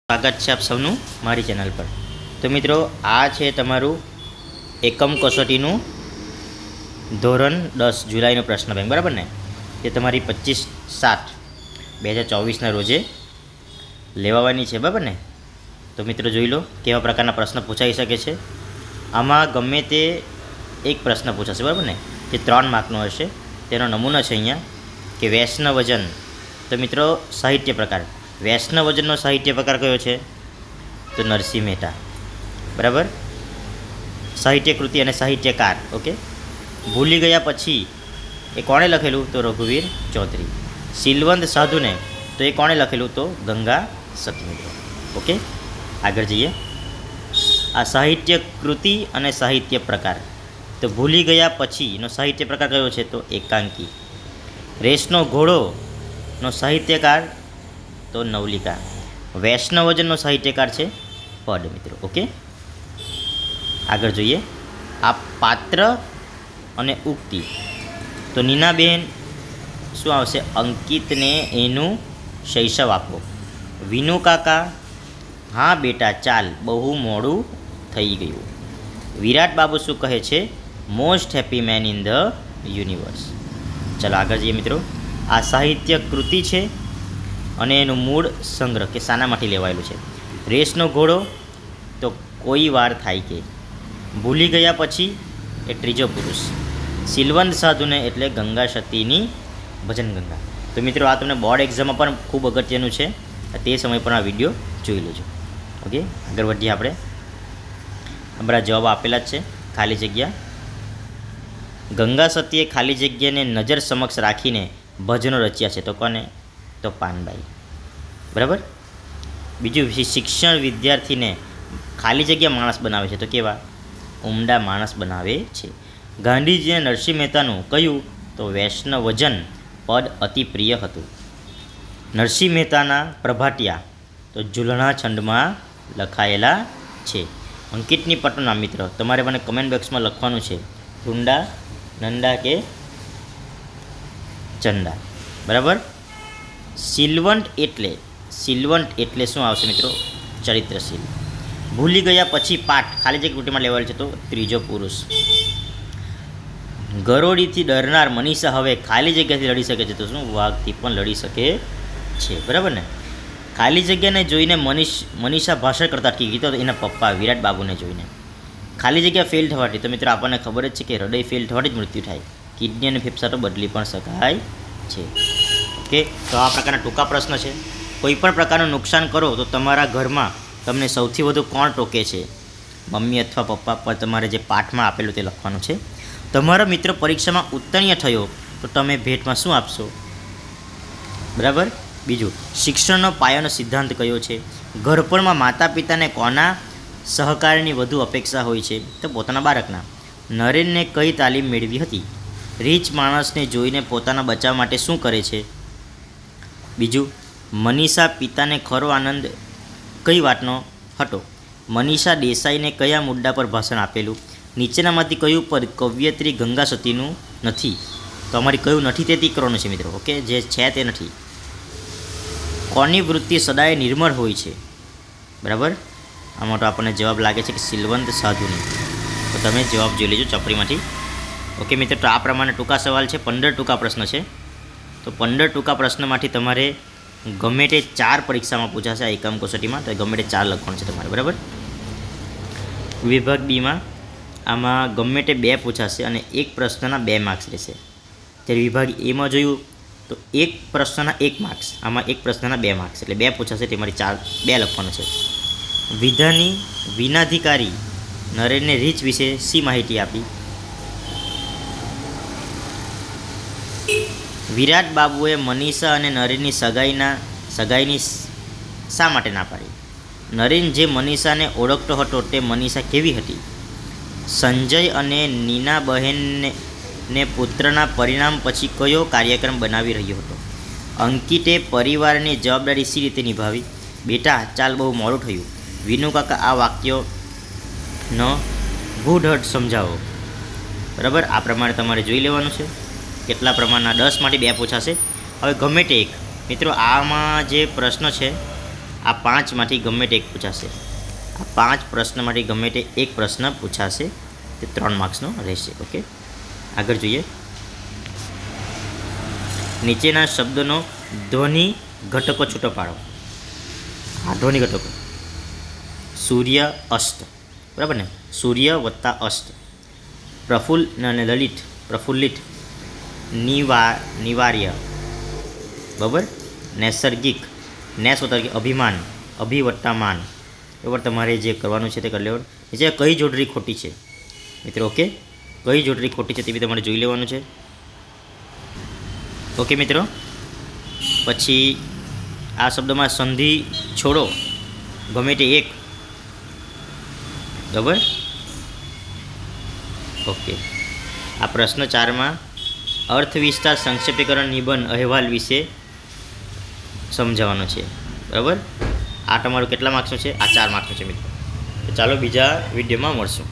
સ્વાગત છે આપ સૌનું મારી ચેનલ પર। તો મિત્રો આ છે તમારું એકમ કસોટીનું ધોરણ 10 જુલાઈનો પ્રશ્ન બેંક, બરાબર ને? જે તમારી 25/7/2024ના રોજે લેવાવાની છે, બરાબર ને? તો મિત્રો જોઈ લો કેવા પ્રકારના પ્રશ્ન પૂછાઈ શકે છે। આમાં ગમે તે એક પ્રશ્ન પૂછાશે, બરાબર ને? જે 3 માર્કનો હશે। તેનો નમૂનો છે અહીંયા કે વૈષ્ણવજન। તો મિત્રો સાહિત્ય પ્રકાર, વૈષ્ણવજનનો સાહિત્ય પ્રકાર કયો છે? તો નરસિંહ મહેતા, બરાબર? સાહિત્ય કૃતિ અને સાહિત્યકાર, ઓકે। ભૂલી ગયા પછી એ કોણે લખેલું? તો રઘુવીર ચૌધરી। શીલવંત સાધુને, તો એ કોણે લખેલું? તો ગંગા સતી, મિત્રો, ઓકે। આગળ જઈએ। આ સાહિત્ય કૃતિ અને સાહિત્ય પ્રકાર, તો ભૂલી ગયા પછીનો સાહિત્ય પ્રકાર કયો છે? તો એકાંકી। રેસનો ઘોડોનો સાહિત્યકાર તો નવલિકા। વૈષ્ણવજનનો સાહિત્યકાર છે પદ, મિત્રો, ઓકે। આગળ જોઈએ। આ પાત્ર અને ઉક્તિ, તો નીનાબેન શું આવશે? અંકિતને એનું શૈશવ આપો। વિનુ કાકા, હા બેટા ચાલ, બહુ મોડું થઈ ગયું। વિરાટ બાબુ શું કહે છે? Most happy man in the universe. ચાલો આગળ જઈએ મિત્રો। આ સાહિત્ય કૃતિ છે અને એનું મૂળ સંગ્રહ કે શાનામાંથી લેવાયેલું છે? રેસનો ઘોડો, તો કોઈ વાર થાય કે। ભૂલી ગયા પછી એ ત્રીજો પુરુષ। શીલવંત સાધુને એટલે ગંગા સતીની ભજન ગંગા। તો મિત્રો આ તમને બોર્ડ એક્ઝામમાં પણ ખૂબ અગત્યનું છે, તે સમય પણ આ વિડીયો જોઈ લેજો, ઓકે। આગળ વધીએ આપણે। આપણા જવાબ આપેલા જ છે। ખાલી જગ્યા, ગંગા સતીએ ખાલી જગ્યાને નજર સમક્ષ રાખીને ભજનો રચ્યા છે, તો કોને? તો પાનબાઈ, બરાબર। બીજું, શિક્ષણ વિદ્યાર્થીને ખાલી જગ્યા માણસ બનાવે છે, તો કેવા? ઉમદા માણસ બનાવે છે। ગાંધીજીને નરસિંહ મહેતાનું કયું? તો વૈષ્ણવજન પદ અતિ પ્રિય હતું। નરસિંહ મહેતાના પ્રભાતિયા તો ઝૂલણા છંદમાં લખાયેલા છે। અંકિતની પટનું નામ, મિત્રો, તમારે મને કમેન્ટ બોક્સમાં લખવાનું છે, ટુંડા, નંદા કે ચંદા, બરાબર। શીલવંત એટલે શું આવશે મિત્રો? ચરિત્રશીલ। ભૂલી ગયા પછી પાઠ ખાલી જગ્યા કૃતિમાં લેવાયેલ છે, તો ત્રીજો પુરુષ। ગરોળીથી ડરનાર મનીષા હવે ખાલી જગ્યાથી લડી શકે છે, તો શું? વાઘથી પણ લડી શકે છે, બરાબર ને? ખાલી જગ્યાને જોઈને મનીષા ભાષણ કરતા અટકી ગઈ, તો એના પપ્પા વિરાટ બાબુને જોઈને। ખાલી જગ્યા ફેલ થવાથી, તો મિત્રો આપણને ખબર જ છે કે હૃદય ફેલ થવાથી જ મૃત્યુ થાય। કિડની અને ફેફસા તો બદલી પણ શકાય છે, ઓકે। તો આ પ્રકારના ટૂંકા પ્રશ્ન છે। કોઈ પણ પ્રકારનું નુકસાન કરો તો તમારા ઘરમાં તમને સૌથી વધુ કોણ ટોકે છે? મમ્મી અથવા પપ્પા? પર તમારે જે પાઠમાં આપેલું તે લખવાનું છે। તમારો મિત્ર પરીક્ષામાં ઉત્તીર્ણ થયો તો તમે ભેટમાં શું આપશો? બરાબર। બીજું, શિક્ષણનો પાયાનો સિદ્ધાંત કયો છે? ઘરપણમાં માતા પિતાને કોના સહકારની વધુ અપેક્ષા હોય છે? તો પોતાના બાળકના। નરેનને કઈ તાલીમ મેળવી હતી? રીચ માણસને જોઈને પોતાના બચાવ માટે શું કરે છે? બીજું, મનીષા પિતાને ખરો આનંદ કઈ વાતનો હતો? મનીષા દેસાઈને કયા મુદ્દા પર ભાષણ આપેલું? નીચેનામાંથી કયું પદ કવયત્રી ગંગા સતીનું નથી? તો અમારી કયું નથી તે ટીક કરવાનું છે, મિત્રો, ઓકે। જે છે તે નથી। કોની વૃત્તિ સદાય નિર્મળ હોય છે? બરાબર। આમાં તો આપણને જવાબ લાગે છે કે શીલવંત સાધુની। તો તમે જવાબ જોઈ લેજો ચોપડીમાંથી, ઓકે મિત્રો। તો આ પ્રમાણે ટૂંકા સવાલ છે, 15 ટૂંકા પ્રશ્ન છે। તો 15 ટૂંકા પ્રશ્નમાંથી તમારે ગમે તે 4 પરીક્ષામાં પૂછાશે આ એકમ કસોટીમાં, તો ગમે તે 4 લખવાનું છે તમારે, બરાબર। વિભાગ બીમાં આમાં ગમે તે 2 પૂછાશે અને એક પ્રશ્નના 2 માર્ક્સ રહેશે। ત્યારે વિભાગ એમાં જોયું તો એક પ્રશ્નના 1 માર્ક્સ, આમાં એક પ્રશ્નના 2 માર્ક્સ, એટલે 2 પૂછાશે, તેમાંથી 2 લખવાનું છે। વિધાની વિનાધિકારી નરેનને રીચ વિશે શી માહિતી આપી? વિરાટ બાબુએ મનીષા અને નરેનની સગાઈની શા માટે ના પાડી? નરેન જે મનીષાને ઓળખતો હતો તે મનીષા કેવી હતી? સંજય અને નીનાબહેનને પુત્રના પરિણામ પછી કયો કાર્યક્રમ બનાવી રહ્યો હતો? અંકિતે પરિવારની જવાબદારી સી રીતે નિભાવી? બેટા ચાલ, બહુ મોડું થયું। વિનુ કાકા, આ વાક્યોનો ગૂઢ સમજાવો, બરાબર। આ પ્રમાણે તમારે જોઈ લેવાનું છે। કેટલા પ્રમાણના? 10માંથી 2 પૂછાશે। હવે ગમે તે એક, મિત્રો, આમાં જે પ્રશ્નો છે આ પાંચમાંથી ગમે તે એક પૂછાશે. આ 5 પ્રશ્નમાંથી ગમે તે એક પ્રશ્ન પૂછાશે, તે 3 માર્ક્સનો રહેશે. ઓકે, આગળ જોઈએ. નીચેના શબ્દનો ધ્વનિ ઘટકો છૂટો પાડો. આ ધ્વનિ ઘટકો: સૂર્ય, અસ્ત, બરાબર ને? સૂર્ય વત્તા અસ્ત. પ્રફુલ્લ અને લલિત, પ્રફુલ્લિત, નિવાર્ય, બરાબર? નૈસર્ગિક, નેસ વત્તા અભિમાન, અભિ વત્તા માન. બરાબર, તમારે જે કરવાનું છે તે કરી લેવાનું. નીચે કઈ જોડણી ખોટી છે મિત્રો? ઓકે, કઈ જોડણી ખોટી છે તે બી તમારે જોઈ લેવાનું છે. ઓકે મિત્રો, પછી આ શબ્દમાં સંધિ છોડો ગમે તે એક, બરાબર? ઓકે, આ પ્રશ્ન 4માં અર્થ વિસ્તાર સંક્ષેપીકરણ નિબંધ અહેવાલ વિશે સમજાવવાનો છે, બરાબર? આ તમારું કેટલા માર્ક્સનું છે? આ 4 માર્ક્સનું છે મિત્રો. તો ચાલો બીજા વિડીયોમાં મળશું.